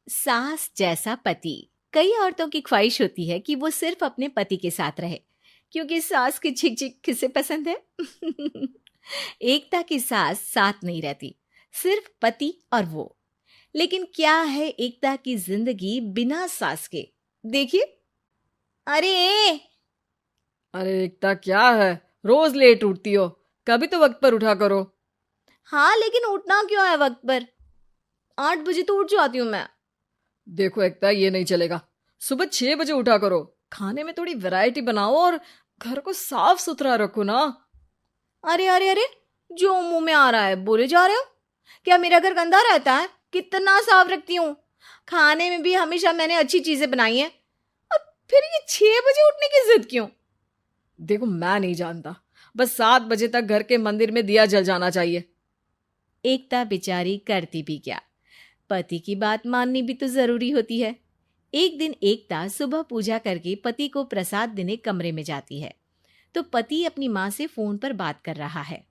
सास जैसा पति। कई औरतों की ख्वाहिश होती है कि वो सिर्फ अपने पति के साथ रहे, क्योंकि सास की झिक झिक किसे पसंद है। एकता की सास साथ नहीं रहती, सिर्फ पति और वो। लेकिन क्या है एकता की जिंदगी बिना सास के? देखिए। अरे अरे एकता, क्या है? रोज लेट उठती हो। कभी तो वक्त पर उठा करो। हाँ, लेकिन उठना क्यों है वक्त पर? 8 बजे तो उठ जाती हूँ मैं। देखो एकता, ये नहीं चलेगा। सुबह 6 बजे उठा करो। खाने में थोड़ी वैरायटी बनाओ और घर को साफ सुथरा रखो ना। अरे अरे अरे, जो मुंह में आ रहा है बोले जा रहे हो। क्या मेरा घर गंदा रहता है? कितना साफ रखती हूँ। खाने में भी हमेशा मैंने अच्छी चीजें बनाई हैं। और फिर ये 6 बजे उठने की जिद क्यों? देखो, मैं नहीं जानता। बस 7 बजे तक घर के मंदिर में दिया जल जाना चाहिए। एकता बेचारी करती भी क्या, पति की बात माननी भी तो जरूरी होती है। एक दिन एकता सुबह पूजा करके पति को प्रसाद देने कमरे में जाती है, तो पति अपनी माँ से फोन पर बात कर रहा है।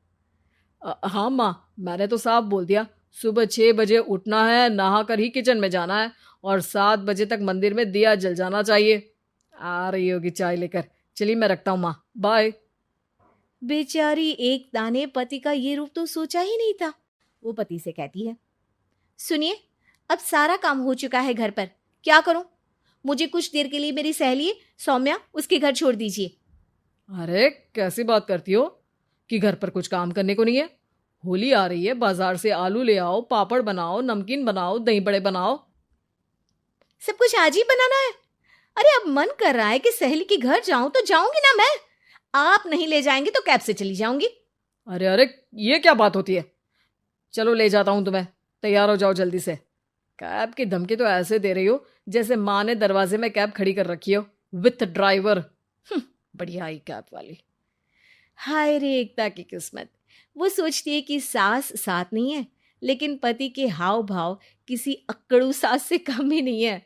हाँ माँ, मैंने तो साफ बोल दिया। सुबह 6 बजे उठना है, नहा कर ही किचन में जाना है और 7 बजे तक मंदिर में दिया जल जाना चाहिए। आ रही होगी चाय लेकर। चलिए, मैं रखता हूँ माँ, बाय। बेचारी एकता ने पति का ये रूप तो सोचा ही नहीं था। वो पति से कहती है, सुनिए, अब सारा काम हो चुका है घर पर, क्या करूं? मुझे कुछ देर के लिए मेरी सहेली सौम्या उसके घर छोड़ दीजिए। अरे कैसी बात करती हो कि घर पर कुछ काम करने को नहीं है? होली आ रही है, बाजार से आलू ले आओ, पापड़ बनाओ, नमकीन बनाओ, दही बड़े बनाओ। सब कुछ आज ही बनाना है? अरे अब मन कर रहा है कि सहेली के घर जाऊं तो जाऊंगी ना मैं। आप नहीं ले जाएंगे तो कैब से चली जाऊंगी। अरे अरे, ये क्या बात होती है? चलो ले जाता हूँ तुम्हें। तैयार हो जाओ जल्दी से। कैब की धमकी तो ऐसे दे रही हो जैसे माँ ने दरवाजे में कैब खड़ी कर रखी हो, विथ ड्राइवर। बढ़िया आई कैब वाली। हाय रे एकता की किस्मत। वो सोचती है कि सास साथ नहीं है, लेकिन पति के हाव भाव किसी अक्कड़ू सास से कम ही नहीं है।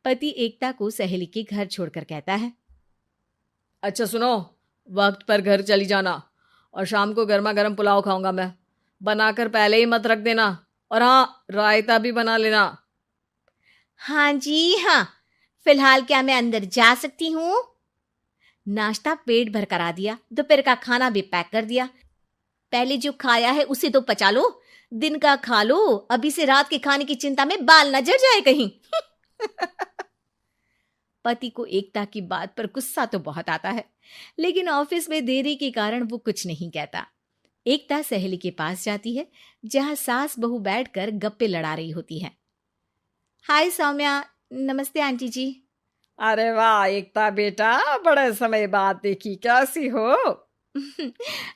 पति एकता को सहेली के घर छोड़कर कहता है, अच्छा सुनो, वक्त पर घर चली जाना और शाम को गर्मा गर्म पुलाव खाऊंगा मैं। बनाकर पहले ही मत रख देना। और हाँ, रायता भी बना लेना। हाँ जी हाँ, फिलहाल क्या मैं अंदर जा सकती हूँ? नाश्ता पेट भर करा दिया, दोपहर का खाना भी पैक कर दिया। पहले जो खाया है उसे तो पचा लो, दिन का खा लो, अभी से रात के खाने की चिंता में बाल न जल जाए कहीं। पति को एकता की बात पर गुस्सा तो बहुत आता है, लेकिन ऑफिस में देरी के कारण वो कुछ नहीं कहता। एकता सहेली के पास जाती है, जहां सास बहू बैठकर गप्पे लड़ा रही होती है। हाय सौम्या। नमस्ते आंटी जी। अरे वाह एकता बेटा, बड़े समय बाद देखी, कैसी हो?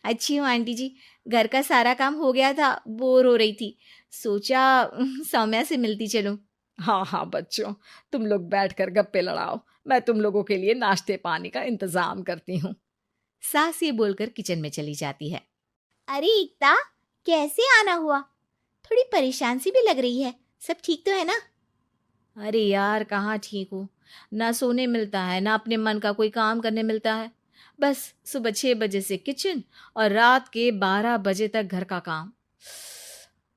अच्छी हूँ आंटी जी। घर का सारा काम हो गया था, बोर हो रही थी, सोचा सौम्या से मिलती चलूं। हाँ हाँ बच्चों, तुम लोग बैठकर गप्पे लड़ाओ। मैं तुम लोगों के लिए नाश्ते पानी का इंतजाम करती हूँ। सास ये बोलकर किचन में चली जाती है। अरे एकता, कैसे आना हुआ? थोड़ी परेशान सी भी लग रही है, सब ठीक तो है ना? अरे यार, कहाँ ठीक हूँ। ना सोने मिलता है, ना अपने मन का कोई काम करने मिलता है। बस सुबह 6 बजे से किचन और रात के 12 बजे तक घर का काम।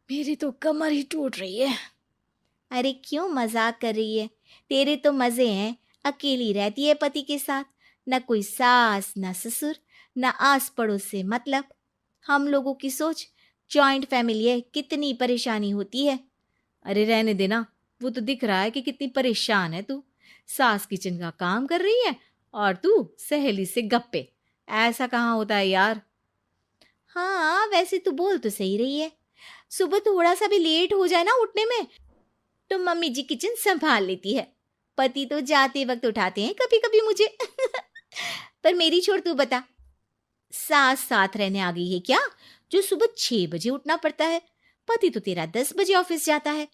मेरी तो कमर ही टूट रही है। अरे क्यों मजाक कर रही है? तेरे तो मजे हैं, अकेली रहती है पति के साथ, न कोई सास न ससुर, न आस पड़ोस से मतलब। हम लोगों की सोच, जॉइंट फैमिली है, कितनी परेशानी होती है। अरे रहने देना, वो तो दिख रहा है कि कितनी परेशान है तू। सास किचन का काम कर रही है और तू सहेली से गप्पे। ऐसा कहाँ होता है यार। हाँ वैसे तू बोल तो सही रही है। सुबह थोड़ा सा भी लेट हो जाए ना उठने में, तो मम्मी जी किचन संभाल लेती है। पति तो जाते वक्त उठाते हैं कभी कभी मुझे। पर मेरी छोड़, तू बता, सास साथ रहने आ गई है क्या, जो सुबह 6 बजे उठना पड़ता है? पति तो तेरा 10 बजे ऑफिस जाता है।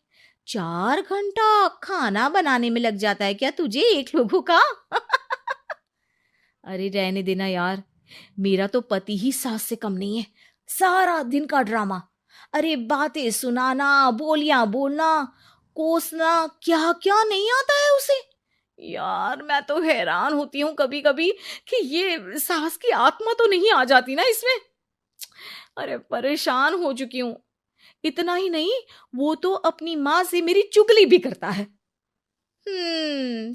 4 घंटा खाना बनाने में लग जाता है क्या तुझे एक लोगों का? अरे रहने देना यार, मेरा तो पति ही सास से कम नहीं है। सारा दिन का ड्रामा, अरे बातें सुनाना, बोलियां बोलना, कोसना, क्या क्या नहीं आता है उसे। यार मैं तो हैरान होती हूँ कभी कभी कि ये सास की आत्मा तो नहीं आ जाती ना इसमें। अरे परेशान हो चुकी हूँ। इतना ही नहीं, वो तो अपनी माँ से मेरी चुगली भी करता है।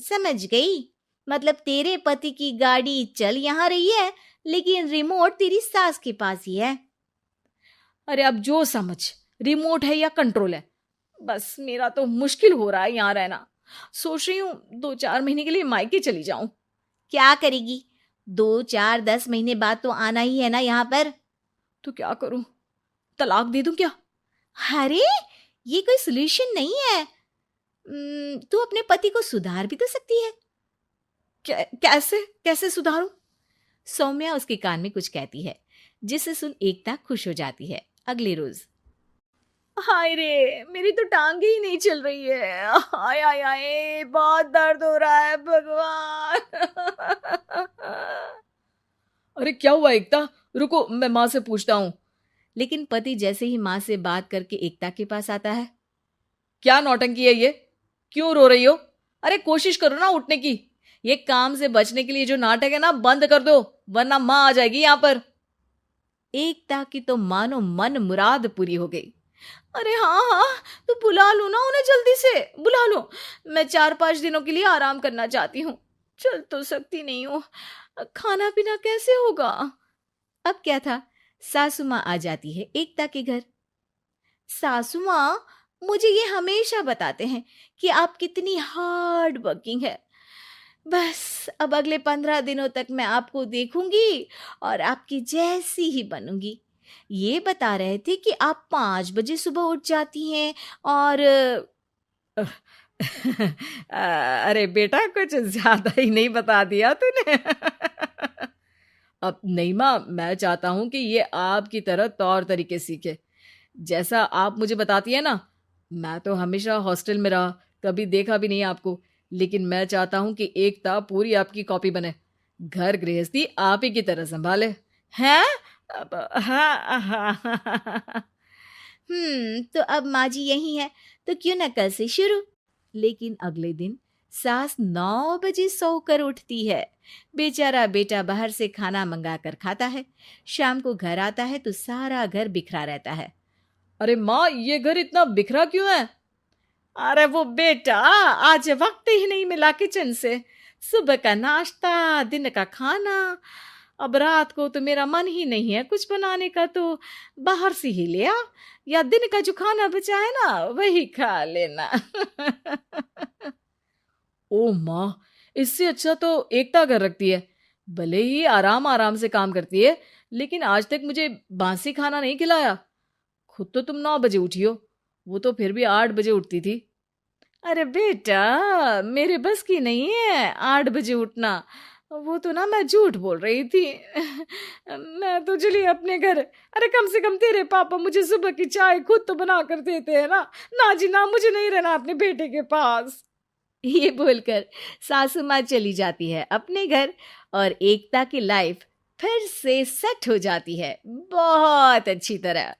समझ गई। मतलब तेरे पति की गाड़ी चल यहाँ रही है, लेकिन रिमोट तेरी सास के पास ही है। अरे अब जो समझ, रिमोट है या कंट्रोल है, बस मेरा तो मुश्किल हो रहा है यहाँ रहना। सोच रही हूँ 2-4 महीने के लिए मायके चली जाऊं। क्या करेगी? 2-4-10 महीने बाद तो आना ही है ना यहाँ पर। तो क्या करूं, तलाक दे दूं क्या? अरे ये कोई सोल्यूशन नहीं है। तू अपने पति को सुधार भी तो सकती है। कैसे कैसे सुधारूं? सौम्या उसके कान में कुछ कहती है, जिसे सुन एकता खुश हो जाती है। अगले रोज, हाय रे, मेरी तो टांगे ही नहीं चल रही है। हाय हाय हाय, बहुत दर्द हो रहा है भगवान। अरे क्या हुआ एकता, रुको मैं माँ से पूछता हूँ। लेकिन पति जैसे ही माँ से बात करके एकता के पास आता है। क्या नौटंकी है ये, क्यों रो रही हो? अरे कोशिश करो ना उठने की। ये काम से बचने के लिए जो नाटक है ना, बंद कर दो, वरना माँ आ जाएगी यहाँ पर। एकता की तो मानो मन मुराद पूरी हो गई। अरे हाँ हाँ, तो बुला लो ना उन्हें, जल्दी से बुला लो। मैं 4-5 दिनों के लिए आराम करना चाहती हूँ, चल तो सकती नहीं हूँ। खाना पीना कैसे होगा? अब क्या था, सासू माँ आ जाती है एकता के घर। सासू माँ, मुझे ये हमेशा बताते हैं कि आप कितनी हार्ड वर्किंग है। बस अब अगले 15 दिनों तक मैं आपको देखूंगी और आपकी जैसी ही बनूंगी। ये बता रहे थे कि आप 5 बजे सुबह उठ जाती हैं और अरे बेटा, कुछ ज्यादा ही नहीं बता दिया तूने। अब नहीं माँ, मैं चाहता हूं कि ये आपकी तरह तौर तरीके सीखे, जैसा आप मुझे बताती है ना। मैं तो हमेशा हॉस्टल में रहा, कभी देखा भी नहीं आपको, लेकिन मैं चाहता हूं कि एकता पूरी आपकी कॉपी बने, घर गृहस्थी आप ही की तरह संभाले। हैं? हाँ हाँ। तो अब माँ जी यही है, तो क्यों न कल से शुरू। लेकिन अगले दिन सास 9 बजे सोकर उठती है। बेचारा बेटा बाहर से खाना मंगा कर खाता है। शाम को घर आता है तो सारा घर बिखरा रहता है। अरे माँ, ये घर इतना बिखरा क्यों है? अरे वो बेटा, आज वक्त ही नहीं मिला किचन से। सुबह का नाश्ता, दिन का खाना, अब रात को तो मेरा मन ही नहीं है कुछ बनाने का, तो बाहर से ही ले आ, या दिन का जो खाना बचा है ना वही खा लेना। ओ माँ, इससे अच्छा तो एकता कर रखती है। भले ही आराम आराम से काम करती है, लेकिन आज तक मुझे बासी खाना नहीं खिलाया। खुद तो तुम 9 बजे उठी हो, वो तो फिर भी 8 बजे उठती थी। अरे बेटा, मेरे बस की नहीं है 8 बजे उठना, वो तो ना मैं झूठ बोल रही थी। मैं तो चली अपने घर। अरे कम से कम तेरे पापा मुझे सुबह की चाय खुद तो बना कर देते हैं ना। ना जी ना, मुझे नहीं रहना अपने बेटे के पास। ये बोलकर सासू माँ चली जाती है अपने घर और एकता की लाइफ फिर से सेट हो जाती है बहुत अच्छी तरह।